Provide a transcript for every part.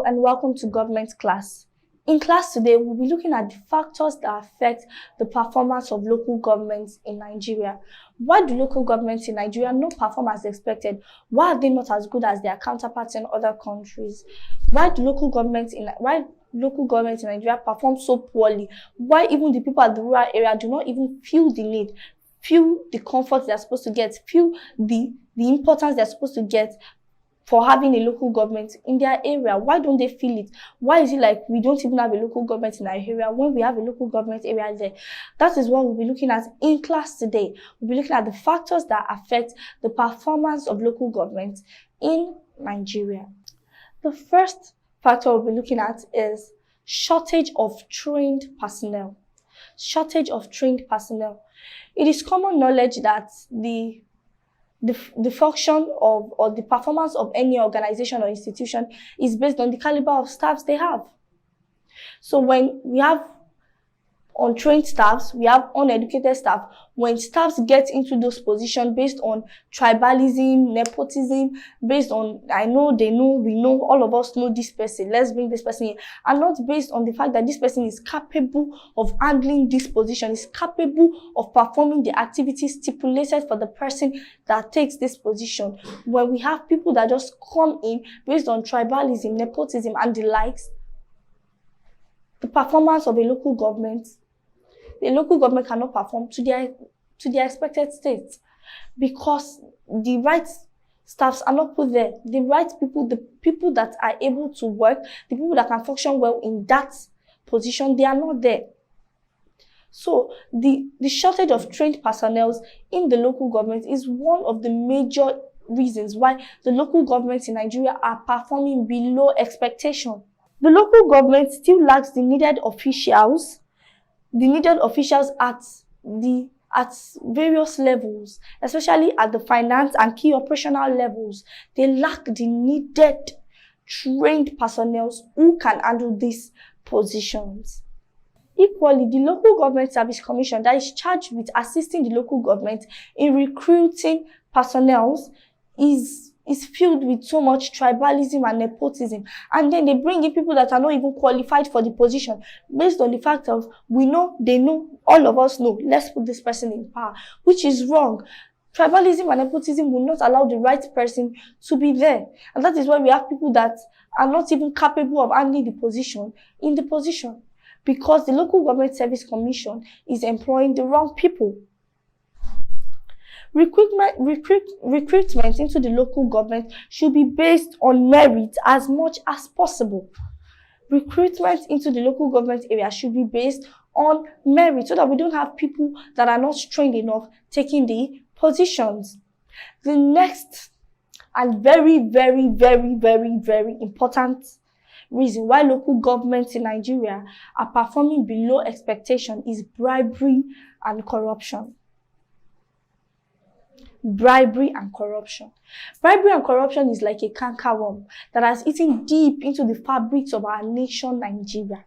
and welcome to government class. In class today, we'll be looking at the factors that affect the performance of local governments in Nigeria. Why do local governments in Nigeria not perform as expected? Why are they not as good as their counterparts in other countries? Why do local governments in Nigeria perform so poorly? Why even the people at the rural area do not even feel the need, feel the comfort they're supposed to get, feel the importance they're supposed to get for having a local government in their area? Why don't they feel it? Why is it like we don't even have a local government in our area when we have a local government area there? That is what we'll be looking at in class today. We'll be looking at the factors that affect the performance of local government in Nigeria. The first factor we'll be looking at is shortage of trained personnel. Shortage of trained personnel. It is common knowledge that the function of or the performance of any organization or institution is based on the caliber of staffs they have. So when we have untrained staffs, we have uneducated staff. When staffs get into those positions based on tribalism, nepotism, based on I know, they know, we know, all of us know this person, let's bring this person in, and not based on the fact that this person is capable of handling this position, is capable of performing the activities stipulated for the person that takes this position. When we have people that just come in based on tribalism, nepotism, and the likes, the performance of a local government, the local government cannot perform to their expected state because the right staffs are not put there. The right people, the people that are able to work, the people that can function well in that position, they are not there. So the shortage of trained personnel in the local government is one of the major reasons why the local governments in Nigeria are performing below expectation. The local government still lacks the needed officials at various levels, especially at the finance and key operational levels. They lack the needed trained personnel who can handle these positions. Equally, the Local Government Service Commission that is charged with assisting the local government in recruiting personnel is filled with so much tribalism and nepotism, and then they bring in people that are not even qualified for the position based on the fact of we know, they know, all of us know, let's put this person in power, which is wrong. Tribalism and nepotism will not allow the right person to be there, and that is why we have people that are not even capable of handling the position in the position because the Local Government Service Commission is employing the wrong people. Recruitment into the local government should be based on merit as much as possible. Recruitment into the local government area should be based on merit so that we don't have people that are not trained enough taking the positions. The next and very, very, very, very, very important reason why local governments in Nigeria are performing below expectation is bribery and corruption. Bribery and corruption. Bribery and corruption is like a cankerworm that has eaten deep into the fabrics of our nation, Nigeria.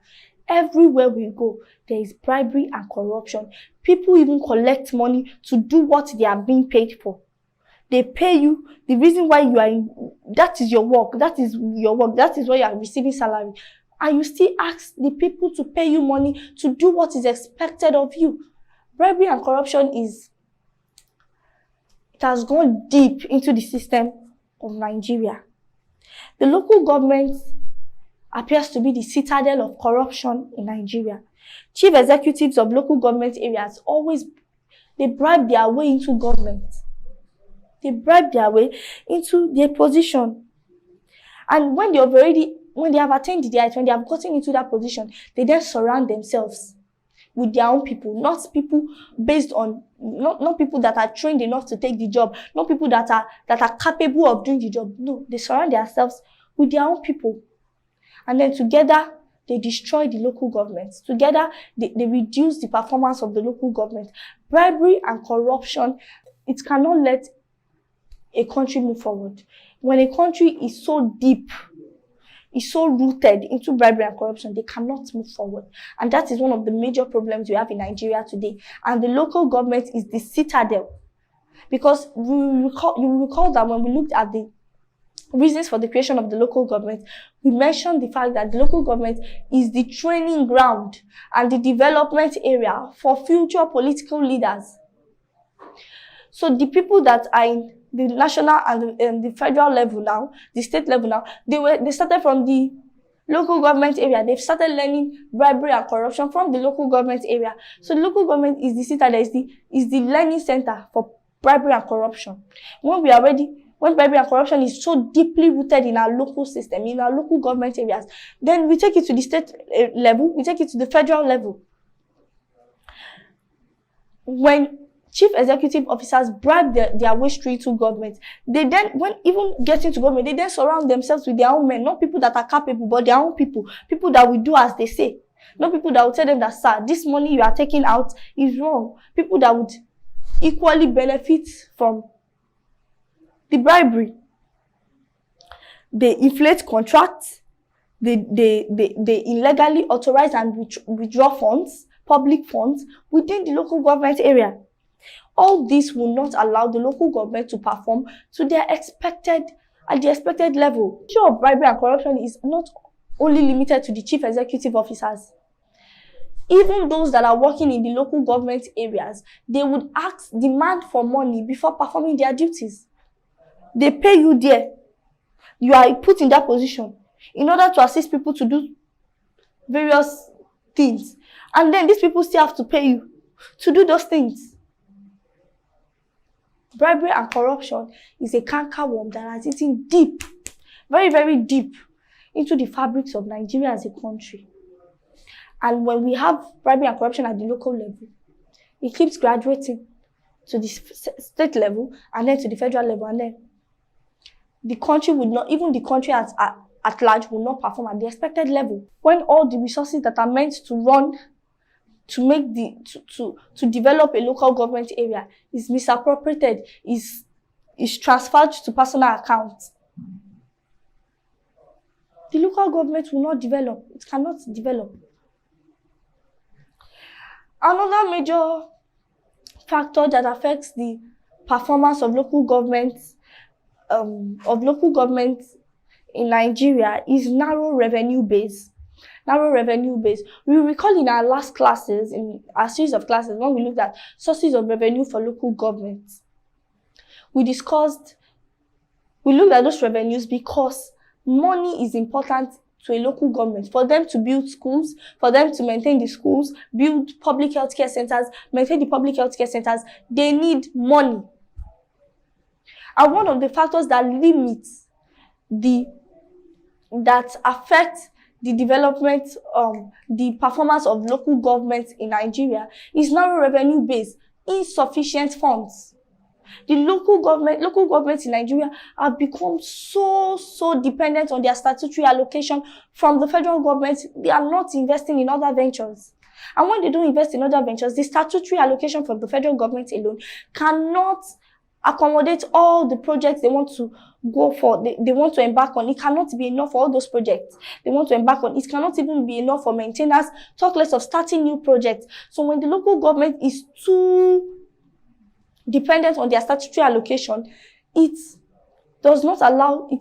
Everywhere we go, there is bribery and corruption. People even collect money to do what they are being paid for. They pay you, the reason why you are in, that is your work, that is why you are receiving salary. And you still ask the people to pay you money to do what is expected of you. Bribery and corruption it has gone deep into the system of Nigeria. The local government appears to be the citadel of corruption in Nigeria. Chief executives of local government areas they bribe their way into government. They bribe their way into their position. And when they have attained the height, when they have gotten into that position, they then surround themselves with their own people, not people based on, not people that are trained enough to take the job, not people that are capable of doing the job. No, they surround themselves with their own people. And then together, they destroy the local governments. Together, they reduce the performance of the local government. Bribery and corruption, it cannot let a country move forward. When a country is so deep, is so rooted into bribery and corruption, they cannot move forward. And that is one of the major problems we have in Nigeria today. And the local government is the citadel. Because you recall that when we looked at the reasons for the creation of the local government, we mentioned the fact that the local government is the training ground and the development area for future political leaders. So the people that are in the national and the federal level now, the state level now, they started from the local government area. They've started learning bribery and corruption from the local government area. So the local government is the citadel, is the learning center for bribery and corruption. When bribery and corruption is so deeply rooted in our local system, in our local government areas, then we take it to the state level, we take it to the federal level. When chief executive officers bribe their way straight to government, they then, when even getting to government, they then surround themselves with their own men, not people that are capable, but their own people that will do as they say, not people that will tell them that, sir, this money you are taking out is wrong, people that would equally benefit from the bribery. They inflate contracts, they illegally authorize and withdraw funds, public funds, within the local government area. All this will not allow the local government to perform to at the expected level. The issue of bribery and corruption is not only limited to the chief executive officers. Even those that are working in the local government areas, they would demand for money before performing their duties. They pay you there. You are put in that position in order to assist people to do various things. And then these people still have to pay you to do those things. Bribery and corruption is a cankerworm that has eaten deep, very, very deep, into the fabrics of Nigeria as a country. And when we have bribery and corruption at the local level, it keeps graduating to the state level and then to the federal level, and then the country would not, even the country at large will not perform at the expected level. When all the resources that are meant to run to develop a local government area is misappropriated, is transferred to personal accounts, the local government will not develop. It cannot develop. Another major factor that affects the performance of local governments in Nigeria is narrow revenue base. We recall in our last classes, in our series of classes, when we looked at sources of revenue for local governments, we looked at those revenues because money is important to a local government. For them to build schools, for them to maintain the schools, build public healthcare centers, maintain the public healthcare centers, they need money. And one of the factors that affect the development, the performance of local governments in Nigeria is narrow revenue base, insufficient funds. The local governments in Nigeria have become so dependent on their statutory allocation from the federal government. They are not investing in other ventures. And when they don't invest in other ventures, the statutory allocation from the federal government alone cannot accommodate all the projects they want to go for, they want to embark on. It cannot be enough for all those projects they want to embark on. It cannot even be enough for maintenance, talk less of starting new projects. So when the local government is too dependent on their statutory allocation, it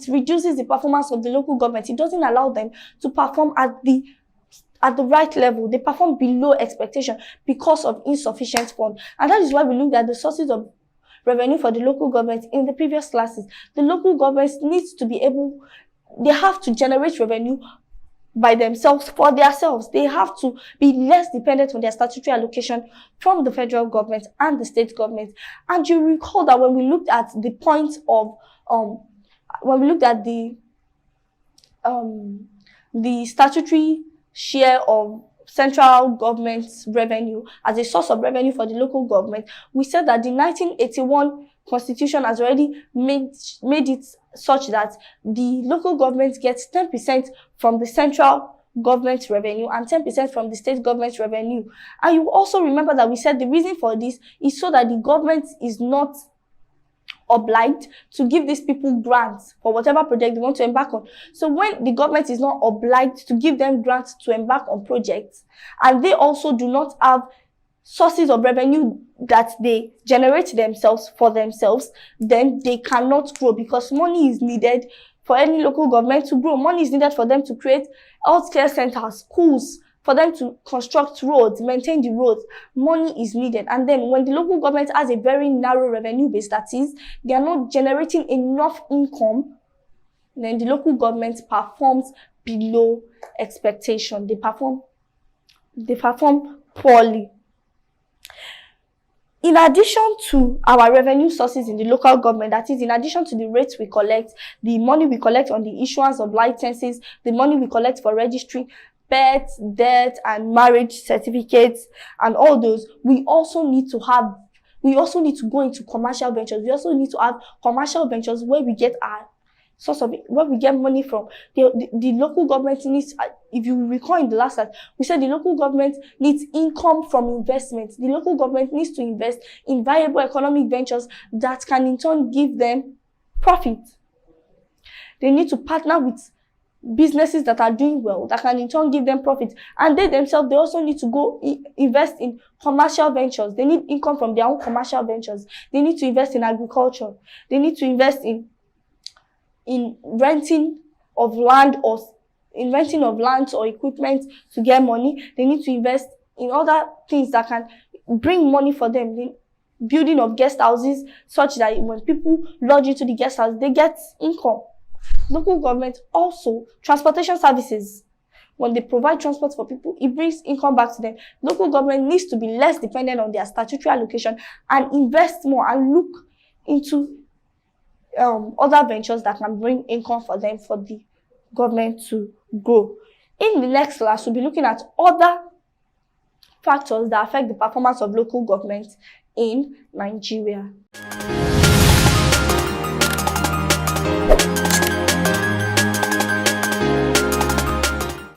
reduces the performance of the local government. It doesn't allow them to perform at the right level. They perform below expectation because of insufficient funds. And that is why we looked at the sources of revenue for the local government in the previous classes. The local governments they have to generate revenue by themselves, for themselves. They have to be less dependent on their statutory allocation from the federal government and the state government. And you recall that when we looked at the point of, when we looked at the statutory share of central government's revenue as a source of revenue for the local government, we said that the 1981 Constitution has already made it such that the local government gets 10% from the central government revenue and 10% from the state government revenue. And you also remember that we said the reason for this is so that the government is not obliged to give these people grants for whatever project they want to embark on. So when the government is not obliged to give them grants to embark on projects, and they also do not have sources of revenue that they generate themselves for themselves, then they cannot grow, because money is needed for any local government to grow. Money is needed for them to create healthcare centers, schools, for them to construct roads, maintain the roads. Money is needed. And then when the local government has a very narrow revenue base, that is, they are not generating enough income, then the local government performs below expectation. They perform poorly. In addition to our revenue sources in the local government, that is, in addition to the rates we collect, the money we collect on the issuance of licenses, the money we collect for registry, birth, death, and marriage certificates, and all those, we also need to go into commercial ventures. We also need to have commercial ventures where we get our source of where we get money from. The local government needs, if you recall in the last slide, we said the local government needs income from investment. The local government needs to invest in viable economic ventures that can in turn give them profit. They need to partner with businesses that are doing well, that can in turn give them profit. And they themselves, they also need to go invest in commercial ventures. They need income from their own commercial ventures. They need to invest in agriculture. They need to invest in renting of land or equipment to get money. They need to invest in other things that can bring money for them. The building of guest houses, such that when people lodge into the guest house, they get income. Local government also, transportation services. When they provide transport for people, it brings income back to them. Local government needs to be less dependent on their statutory allocation and invest more and look into other ventures that can bring income for them, for the government to grow. In the next class, we'll be looking at other factors that affect the performance of local government in Nigeria.